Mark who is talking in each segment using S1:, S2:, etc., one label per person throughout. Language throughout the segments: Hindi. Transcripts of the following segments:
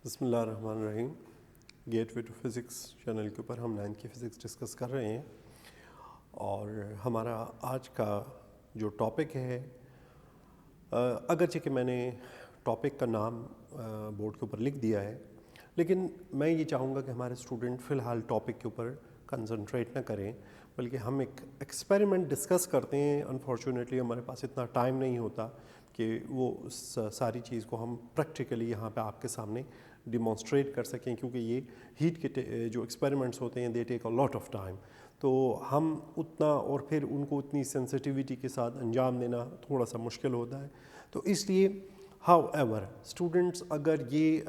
S1: बिस्मिल्लाहिर्रहमानिर्रहीम। गेटवे टू फ़िज़िक्स चैनल के ऊपर हम 9th की फ़िज़िक्स डिस्कस कर रहे हैं और हमारा आज का जो टॉपिक है, अगरचे कि मैंने टॉपिक का नाम बोर्ड के ऊपर लिख दिया है, लेकिन मैं ये चाहूँगा कि हमारे स्टूडेंट फ़िलहाल टॉपिक के ऊपर कंसंट्रेट ना करें, बल्कि हम एक एक्सपेरिमेंट डिस्कस करते हैं। अनफॉर्चुनेटली हमारे पास इतना टाइम नहीं होता कि वो सारी चीज़ को हम प्रैक्टिकली यहाँ पे आपके सामने डिमॉन्स्ट्रेट कर सकें, क्योंकि ये हीट के जो एक्सपेरिमेंट्स होते हैं they take a lot of time. तो हम उतना और फिर उनको उतनी सेंसिटिविटी के साथ अंजाम देना थोड़ा सा मुश्किल होता है। तो इसलिए हाउएवर स्टूडेंट्स, अगर ये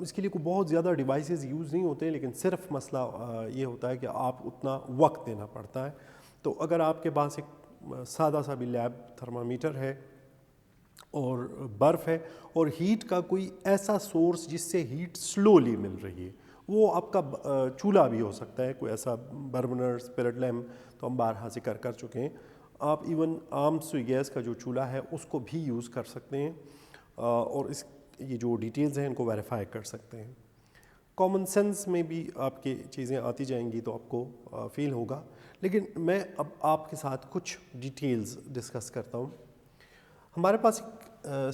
S1: इसके लिए कोई बहुत ज़्यादा डिवाइसेस यूज़ नहीं होते, लेकिन सिर्फ मसला ये होता है कि आप उतना वक्त देना पड़ता है। तो अगर आपके पास एक सादा सा भी लैब थर्मामीटर है और बर्फ़ है और हीट का कोई ऐसा सोर्स जिससे हीट स्लोली मिल रही है, वो आपका चूल्हा भी हो सकता है, कोई ऐसा बर्नर, स्पिरिट लैम्प तो हम बारहा जिक्र कर चुके हैं। आप इवन आम सुई गैस का जो चूल्हा है उसको भी यूज़ कर सकते हैं और ये जो डिटेल्स हैं इनको वेरीफाई कर सकते हैं। कॉमन सेंस में भी आपकी चीज़ें आती जाएंगी तो आपको फील होगा, लेकिन मैं अब आपके साथ कुछ डिटेल्स डिस्कस करता हूँ। हमारे पास एक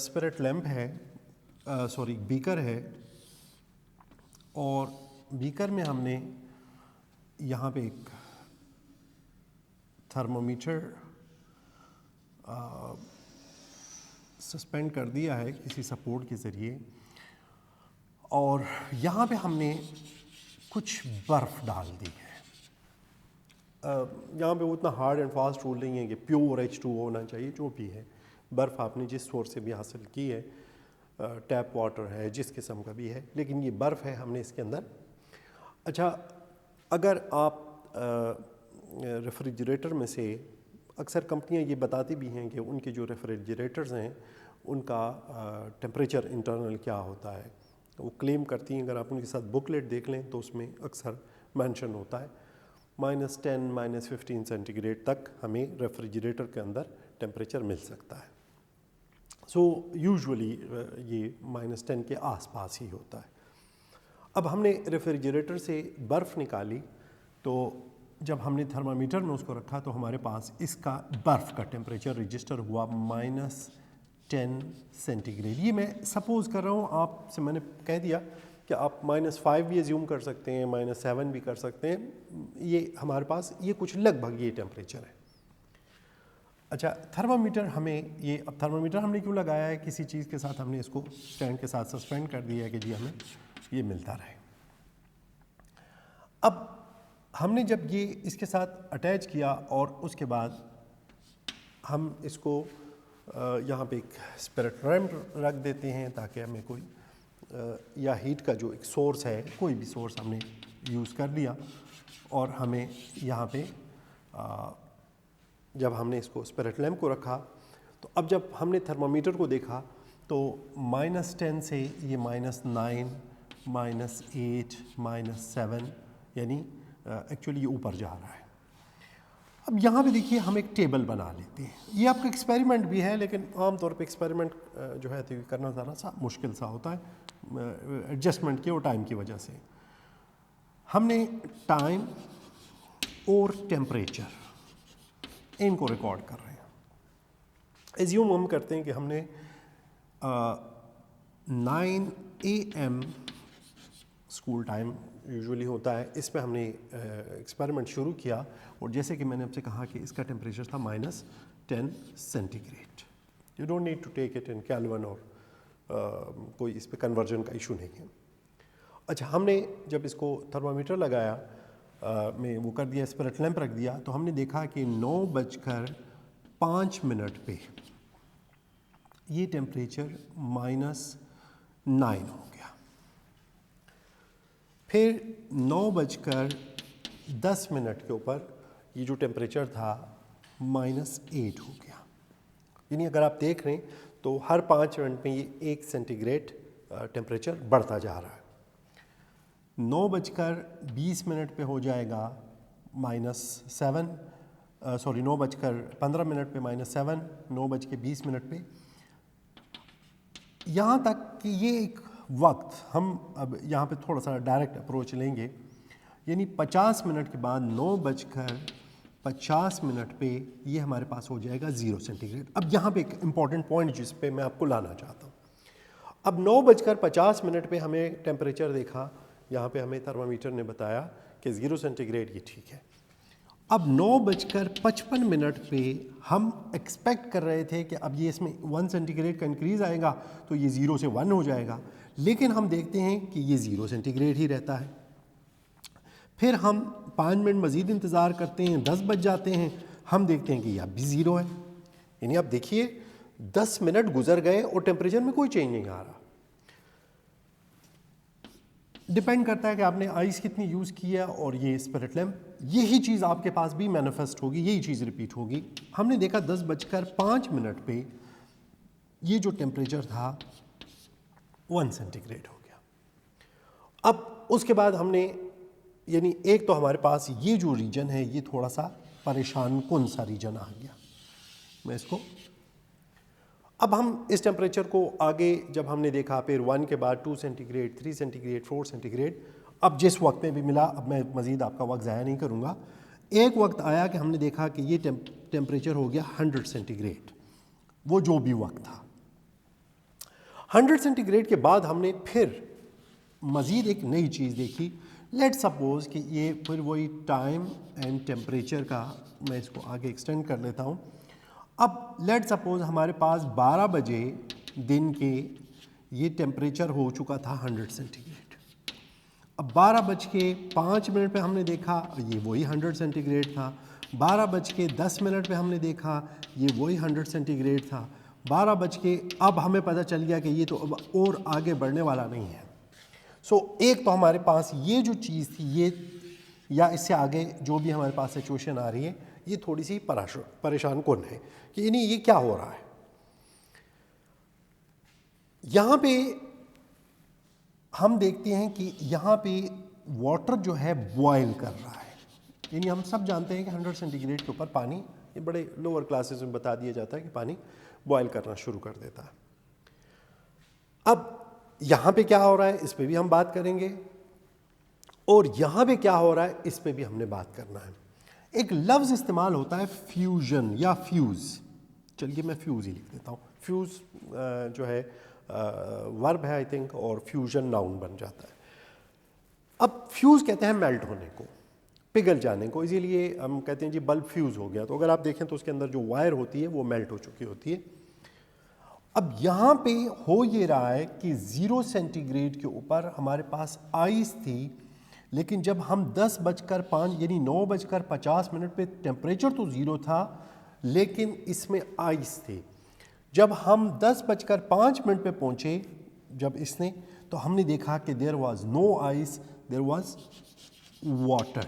S1: स्पिरिट लैम्प है, बीकर है, और बीकर में हमने यहाँ पे एक थर्मोमीटर सस्पेंड कर दिया है किसी सपोर्ट के ज़रिए, और यहाँ पे हमने कुछ बर्फ़ डाल दी है। यहाँ पे वो इतना हार्ड एंड फास्ट रूल नहीं है कि प्योर H2O होना चाहिए, जो भी है बर्फ़ आपने जिस सोर्स से भी हासिल की है, टैप वाटर है, जिस किस्म का भी है, लेकिन ये बर्फ़ है हमने इसके अंदर। अच्छा, अगर आप रेफ्रिजरेटर में से, अक्सर कंपनियां ये बताती भी हैं कि उनके जो रेफ्रिजरेटर्स हैं उनका टेम्परेचर इंटरनल क्या होता है, तो वो क्लेम करती हैं। अगर आप उनके साथ बुकलेट देख लें तो उसमें अक्सर मेंशन होता है -10 -15 सेंटीग्रेड तक हमें रेफ्रिजरेटर के अंदर टेम्परेचर मिल सकता है। सो यूजुअली ये -10 के आसपास ही होता है। अब हमने रेफ्रिजरेटर से बर्फ़ निकाली, तो जब हमने थर्मामीटर में उसको रखा तो हमारे पास इसका बर्फ़ का टेम्परेचर रजिस्टर हुआ -10 सेंटीग्रेड। ये मैं सपोज़ कर रहा हूँ, आपसे मैंने कह दिया कि आप -5 भी एज्यूम कर सकते हैं, -7 भी कर सकते हैं। ये हमारे पास ये कुछ लगभग ये टेम्परेचर है। अच्छा, थर्मामीटर हमें ये, अब थर्मामीटर हमने क्यों लगाया है, किसी चीज़ के साथ हमने इसको स्टैंड के साथ सस्पेंड कर दिया है कि जी हमें ये मिलता रहे। अब हमने जब ये इसके साथ अटैच किया और उसके बाद हम इसको यहाँ पे एक स्पिरिट लैम्प रख देते हैं ताकि हमें कोई या हीट का जो एक सोर्स है, कोई भी सोर्स हमने यूज़ कर लिया, और हमें यहाँ पे जब हमने इसको स्पिरिट लैम्प को रखा, तो अब जब हमने थर्मामीटर को देखा तो -10 से ये -9 -8 -7 यानी एक्चुअली ये ऊपर जा रहा है। अब यहाँ पे देखिए हम एक टेबल बना लेते हैं। ये आपका एक्सपेरिमेंट भी है, लेकिन आमतौर पे एक्सपेरिमेंट जो है तो करना ज़रा सा मुश्किल सा होता है एडजस्टमेंट के और टाइम की वजह से। हमने टाइम और टेम्परेचर इनको रिकॉर्ड कर रहे हैं। एज्यूम हम करते हैं कि हमने 9 AM स्कूल टाइम यूजुअली होता है, इस पे हमने एक्सपेरिमेंट शुरू किया, और जैसे कि मैंने आपसे कहा कि इसका टेम्परेचर था -10 centigrade. You don't need to take it in kelvin, और कोई इस पे कन्वर्जन का इशू नहीं है। अच्छा, हमने जब इसको थर्मामीटर लगाया में वो कर दिया, स्पिरिट लैम्प रख दिया, तो हमने देखा कि 9:05 पे ये टेम्परेचर -9 हो गया। फिर 9:10 के ऊपर ये जो टेम्परेचर था -8 हो गया। यानी अगर आप देख रहे हैं तो हर 5 मिनट में ये 1 सेंटीग्रेड टेम्परेचर बढ़ता जा रहा है। 9:20 पे हो जाएगा -7, 9:15 पे -7, 9:20 पे, यहाँ तक कि ये एक वक्त हम अब यहाँ पे थोड़ा सा डायरेक्ट अप्रोच लेंगे, यानी 50 मिनट के बाद 9:50 पे ये हमारे पास हो जाएगा 0 सेंटीग्रेड। अब यहाँ पे एक इम्पॉर्टेंट पॉइंट जिस पे मैं आपको लाना चाहता हूँ, अब 9:50 पे हमें टेम्परेचर देखा, यहाँ पे हमें थर्मामीटर ने बताया कि 0 सेंटीग्रेड ये ठीक है। अब 9:55 पे हम एक्सपेक्ट कर रहे थे कि अब ये इसमें 1 सेंटीग्रेड का इंक्रीज़ आएगा तो ये 0 से 1 हो जाएगा, लेकिन हम देखते हैं कि ये 0 सेंटीग्रेड ही रहता है। फिर हम 5 मिनट मज़ीद इंतज़ार करते हैं, 10 बज जाते हैं, हम देखते हैं कि ये अब भी 0 है। यानी आप देखिए 10 मिनट गुजर गए और टेम्परेचर में कोई चेंज नहीं आ रहा। डिपेंड करता है कि आपने आइस कितनी यूज़ की है और ये स्पिरिट लैम्प, यही चीज़ आपके पास भी मैनिफेस्ट होगी, यही चीज़ रिपीट होगी। हमने देखा 10:05 पे ये जो टेम्परेचर था 1 सेंटीग्रेड हो गया। अब उसके बाद हमने, यानी एक तो हमारे पास ये जो रीजन है ये थोड़ा सा परेशान कौन सा रीजन आ गया, मैं इसको, अब हम इस टेम्परेचर को आगे जब हमने देखा फिर 1 के बाद 2 सेंटीग्रेड, 3 सेंटीग्रेड, 4 सेंटीग्रेड, अब जिस वक्त में भी मिला, अब मैं मज़ीद आपका वक्त ज़ाया नहीं करूँगा, एक वक्त आया कि हमने देखा कि ये टेम्परेचर हो गया 100 सेंटीग्रेड, वो जो भी वक्त था। 100 सेंटीग्रेड के बाद हमने फिर मज़ीद एक नई चीज़ देखी। लेट सपोज कि ये फिर वही टाइम एंड टेम्परेचर का, मैं इसको आगे एक्सटेंड कर लेता हूँ। अब लेट सपोज हमारे पास 12 बजे दिन के ये टेम्परेचर हो चुका था 100 सेंटीग्रेड। अब 12:05 पे हमने देखा ये वही 100 सेंटीग्रेड था। 12:10 पे हमने देखा ये वही 100 सेंटीग्रेड था। 12 अब हमें पता चल गया कि ये तो अब और आगे बढ़ने वाला नहीं है। एक तो हमारे पास ये जो चीज़ थी ये, या इससे आगे जो भी हमारे पास सिचुएशन आ रही है, ये थोड़ी सी परेशान कौन है कि यानी ये क्या हो रहा है। यहाँ पे हम देखते हैं कि यहाँ पे वाटर जो है बॉयल कर रहा है, यानी हम सब जानते हैं कि 100 सेंटीग्रेड के ऊपर पानी, ये बड़े लोअर क्लासेस में बता दिया जाता है कि पानी बॉयल करना शुरू कर देता है। अब यहाँ पे क्या हो रहा है इस पे भी हम बात करेंगे, और यहाँ पे क्या हो रहा है इस पे भी हमने बात करना है। एक लफ्ज़ इस्तेमाल होता है फ्यूजन या फ्यूज़, चलिए मैं फ्यूज़ ही लिख देता हूँ। फ्यूज़ जो है वर्ब है आई थिंक, और फ्यूजन नाउन बन जाता है। अब फ्यूज़ कहते हैं मेल्ट होने को, पिघल जाने को, इसीलिए हम कहते हैं जी बल्ब फ्यूज़ हो गया। तो अगर आप देखें तो उसके अंदर जो वायर होती है वो मेल्ट हो चुकी होती है। अब यहाँ पे हो ये रहा है कि 0 सेंटीग्रेड के ऊपर हमारे पास आइस थी, लेकिन जब हम 10:05 यानी 9:50 पे टेम्परेचर तो 0 था लेकिन इसमें आइस थी। जब हम 10:05 पे पहुँचे जब इसने, तो हमने देखा कि there was no ice, there was water.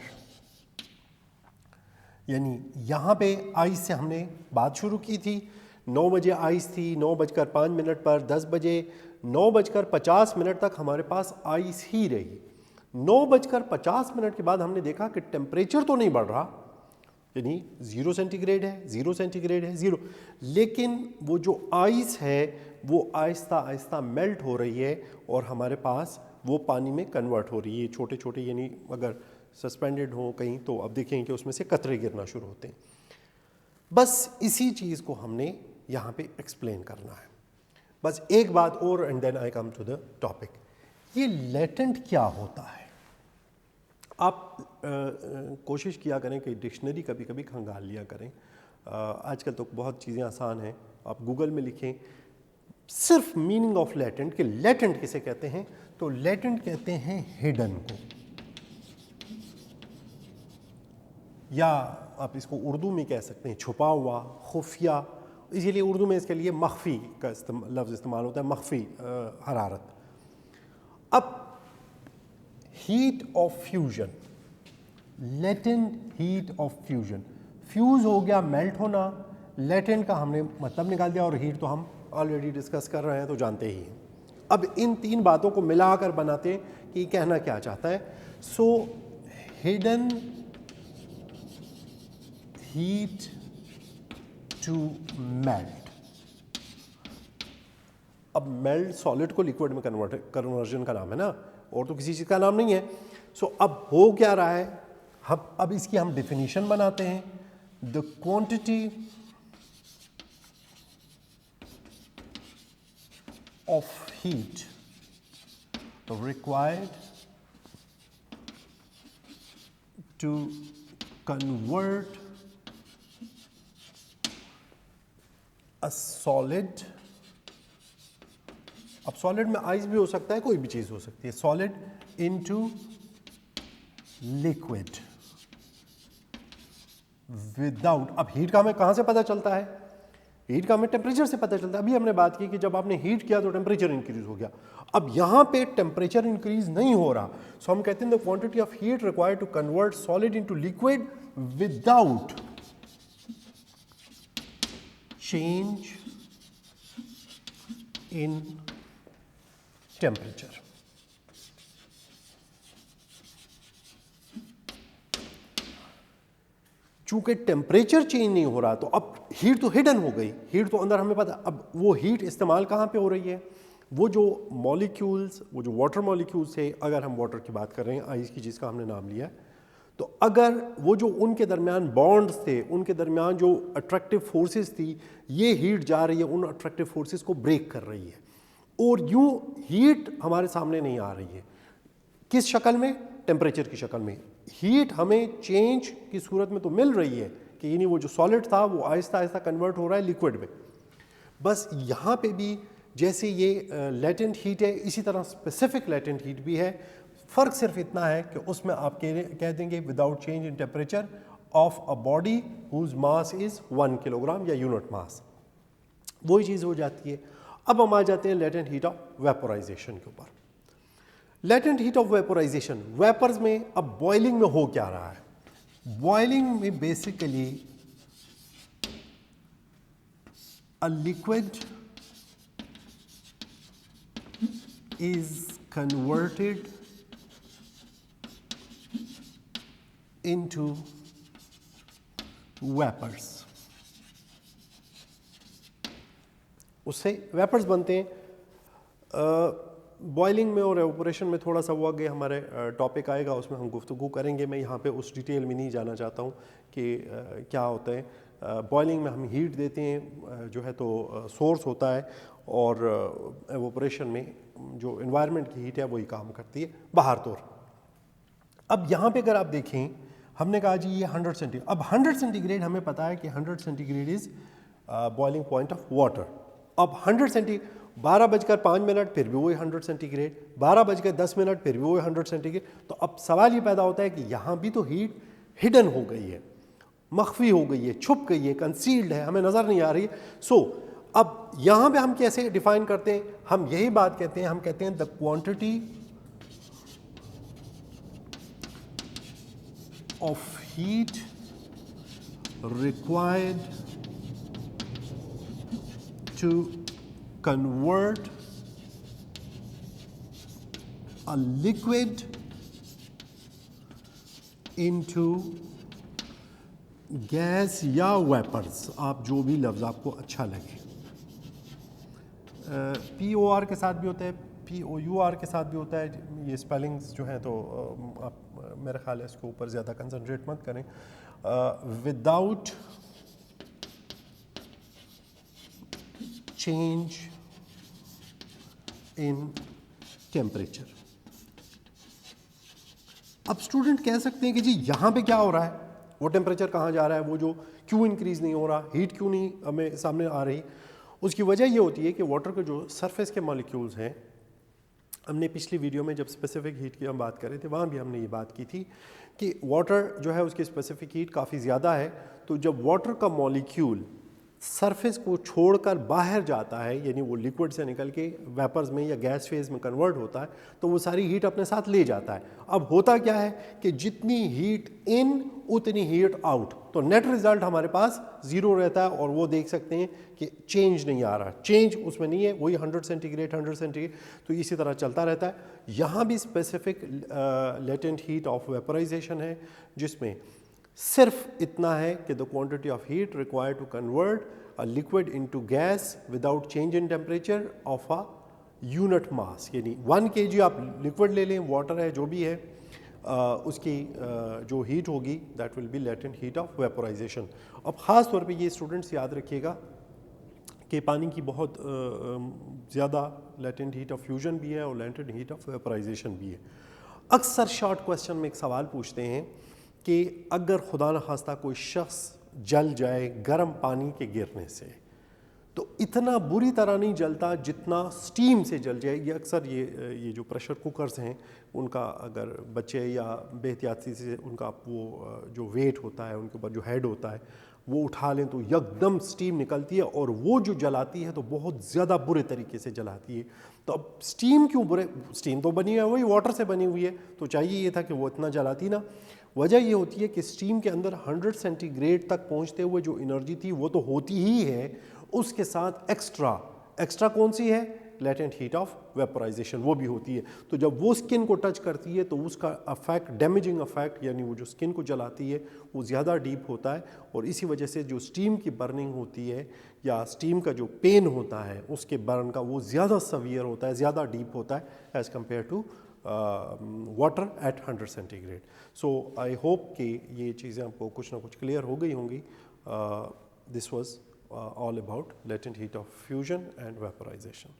S1: यानी यहाँ पे आइस से हमने बात शुरू की थी, 9 बजे आइस थी, 9:05 पर, 10 बजे 9:50 तक हमारे पास आइस ही रही। 9:50 के बाद हमने देखा कि टेम्परेचर तो नहीं बढ़ रहा, यानी 0 सेंटीग्रेड है, 0 सेंटीग्रेड है, 0, लेकिन वो जो आइस है वो आहिस्ता आहिस्ता मेल्ट हो रही है और हमारे पास वो पानी में कन्वर्ट हो रही है। छोटे छोटे, यानी अगर सस्पेंडेड हो कहीं तो अब देखेंगे कि उसमें से कतरे गिरना शुरू होते हैं। बस इसी चीज़ को हमने यहाँ पे एक्सप्लेन करना है। बस एक बात और and then I come to the topic. ये लेटेंट क्या होता है? आप कोशिश किया करें कि डिक्शनरी कभी कभी खंगाल लिया करें। आजकल तो बहुत चीज़ें आसान हैं, आप गूगल में लिखें सिर्फ मीनिंग ऑफ लेटेंट, कि लेटेंट किसे कहते हैं, तो लेटेंट कहते हैं हिडन को, या आप इसको उर्दू में कह सकते हैं छुपा हुआ, खुफिया। इसीलिए उर्दू में इसके लिए मख्फी का लफ्ज़ इस्तेमाल होता है, मख्फी हरारत। अब heat of fusion, latent heat of fusion, fuse हो गया मेल्ट होना, लेटेंट का हमने मतलब निकाल दिया, और हीट तो हम ऑलरेडी डिस्कस कर रहे हैं तो जानते ही हैं। अब इन तीन बातों को मिलाकर बनाते हैं कि कहना क्या चाहता है। सो हिडन हीट टू मेल्ट, अब मेल्ट सॉलिड को लिक्विड में कन्वर्जन का नाम है ना, और तो किसी चीज़ का नाम नहीं है। सो अब हो क्या रहा है, हम अब इसकी हम डिफिनीशन बनाते हैं, the quantity of heat required to convert a solid, अब सॉलिड में आइस भी हो सकता है, कोई भी चीज हो सकती है, सॉलिड इनटू लिक्विड विदाउट, अब हीट का हमें कहां से पता चलता है, हीट का हमें टेम्परेचर से पता चलता है। अभी हमने बात की कि जब आपने हीट किया तो टेम्परेचर इंक्रीज हो गया, अब यहां पे टेम्परेचर इंक्रीज नहीं हो रहा, सो हम कहते हैं the quantity of heat required to convert solid into liquid without change in temperature. चूंकि टेम्परेचर चेंज नहीं हो रहा तो अब हीट तो हिडन हो गई, हीट तो अंदर हमें पता, अब वो हीट इस्तेमाल कहाँ पे हो रही है, वो जो मॉलिक्यूल्स, वो जो वाटर मॉलिक्यूल्स थे, अगर हम वाटर की बात कर रहे हैं, आइस की जिसका हमने नाम लिया, तो अगर वो जो उनके दरमियान बॉन्ड्स थे, उनके दरमियान जो अट्रैक्टिव फोर्सेस थी, ये हीट जा रही है उन अट्रैक्टिव फोर्सेस को ब्रेक कर रही है, और यूं हीट हमारे सामने नहीं आ रही है, किस शक्ल में, टेम्परेचर की शक्ल में। हीट हमें चेंज की सूरत में तो मिल रही है कि यानी वो जो सॉलिड था वो आहिस्ता आहिस्ता कन्वर्ट हो रहा है लिक्विड में। बस यहाँ पे भी जैसे ये लेटेंट हीट है, इसी तरह स्पेसिफिक लेटेंट हीट भी है, फ़र्क सिर्फ इतना है कि उसमें आप कह देंगे without change in temperature of a body whose mass is 1 kilogram या यूनिट मास, वही चीज़ हो जाती है। अब हम आ जाते हैं लेटेंट हीट ऑफ वेपोराइजेशन के ऊपर। Latent heat of vaporisation, vapours में अब बॉइलिंग में हो क्या रहा है, बॉइलिंग में basically a liquid is converted into vapors, उससे वेपर्स बनते हैं। बॉइलिंग में और एवपोरेशन में थोड़ा सा वो आगे हमारे टॉपिक आएगा, उसमें हम गुफ्तगू करेंगे, मैं यहाँ पे उस डिटेल में नहीं जाना चाहता हूँ कि क्या होता है। बॉइलिंग में हम हीट देते हैं, जो है तो सोर्स होता है, और एवोपरेशन में जो एनवायरनमेंट की हीट है वही काम करती है बाहर तौर। अब यहाँ पे अगर आप देखें, हमने कहा जी ये 100 सेंटीग्रेड, अब 100 सेंटीग्रेड हमें पता है कि 100 centigrade is boiling point of water. अब 100 सेंटीग्रेड 12:05 फिर भी वही 100 सेंटीग्रेड, 12:10 फिर भी वही 100 सेंटीग्रेड। तो अब सवाल ये पैदा होता है कि यहाँ भी तो हीट हिडन हो गई है, मख्फी हो गई है, छुप गई है, कंसील्ड है, हमें नज़र नहीं आ रही है। सो अब यहाँ पे हम कैसे डिफाइन करते हैं, हम यही बात कहते हैं, हम कहते हैं the quantity of heat required to convert a liquid into gas या वेपर्स, आप जो भी लफ्ज़ आपको अच्छा लगे। POR के साथ भी होता है, POUR के साथ भी होता है, ये स्पेलिंग्स जो हैं तो आप मेरे ख्याल है इसके ऊपर ज़्यादा कंसंट्रेट मत करें। Without change in temperature. अब स्टूडेंट कह सकते हैं कि जी यहाँ पे क्या हो रहा है, वो टेम्परेचर कहाँ जा रहा है, वो जो क्यों इंक्रीज़ नहीं हो रहा, हीट क्यों नहीं हमें सामने आ रही। उसकी वजह ये होती है कि वाटर के जो सरफेस के मॉलिक्यूल्स हैं, हमने पिछली वीडियो में जब स्पेसिफिक हीट की हम बात कर रहे थे वहाँ भी हमने ये बात की थी कि वाटर जो है उसकी स्पेसिफिक हीट काफ़ी ज़्यादा है। तो जब वाटर का मॉलिक्यूल सरफेस को छोड़कर बाहर जाता है, यानी वो लिक्विड से निकल के वेपर्स में या गैस फेज में कन्वर्ट होता है, तो वो सारी हीट अपने साथ ले जाता है। अब होता क्या है कि जितनी हीट इन उतनी हीट आउट, तो नेट रिजल्ट हमारे पास ज़ीरो रहता है, और वो देख सकते हैं कि चेंज नहीं आ रहा, चेंज उसमें नहीं है, वही 100 सेंटीग्रेड 100 सेंटीग्रेड, तो इसी तरह चलता रहता है। यहाँ भी specific latent heat of vaporisation है, जिसमें सिर्फ इतना है कि the quantity of heat required to convert liquid into gas without change in temperature of a unit mass, यानी 1 kg आप लिक्विड ले लें, वाटर है जो भी है, उसकी जो हीट होगी that will be latent heat of vaporisation. अब ख़ास तौर पे ये स्टूडेंट्स याद रखिएगा कि पानी की बहुत ज़्यादा लेटेंट हीट ऑफ फ्यूजन भी है और लेटेंट हीट ऑफ वेपोराइजेशन भी है। अक्सर शॉर्ट क्वेश्चन में एक सवाल पूछते हैं कि अगर खुदा न खास्ता कोई शख्स जल जाए गर्म पानी के गिरने से, तो इतना बुरी तरह नहीं जलता जितना स्टीम से जल जाए। ये अक्सर ये जो प्रेशर कुकर्स हैं उनका अगर बच्चे या बेहतियाती से उनका वो जो वेट होता है, उनके ऊपर जो हेड होता है, वो उठा लें तो एकदम स्टीम निकलती है और वो जो जलाती है तो बहुत ज़्यादा बुरे तरीके से जलाती है। तो अब स्टीम क्यों बुरे, स्टीम तो बनी है वही वाटर से बनी हुई है, तो चाहिए ये था कि वो इतना जलाती ना। वजह ये होती है कि स्टीम के अंदर 100 सेंटीग्रेड तक पहुंचते हुए जो एनर्जी थी वो तो होती ही है, उसके साथ एक्स्ट्रा कौन सी है, लेटेंट हीट ऑफ वेपोराइजेशन, वो भी होती है। तो जब वो स्किन को टच करती है तो उसका अफेक्ट, डैमेजिंग अफेक्ट, यानी वो जो स्किन को जलाती है वो ज़्यादा डीप होता है, और इसी वजह से जो स्टीम की बर्निंग होती है या स्टीम का जो पेन होता है उसके बर्न का वो ज़्यादा सवियर होता है, ज़्यादा डीप होता है as compare to water at 100 centigrade. So I hope कि ये चीज़ें आपको कुछ ना कुछ क्लियर हो गई होंगी। This was all about latent heat of fusion and vaporization.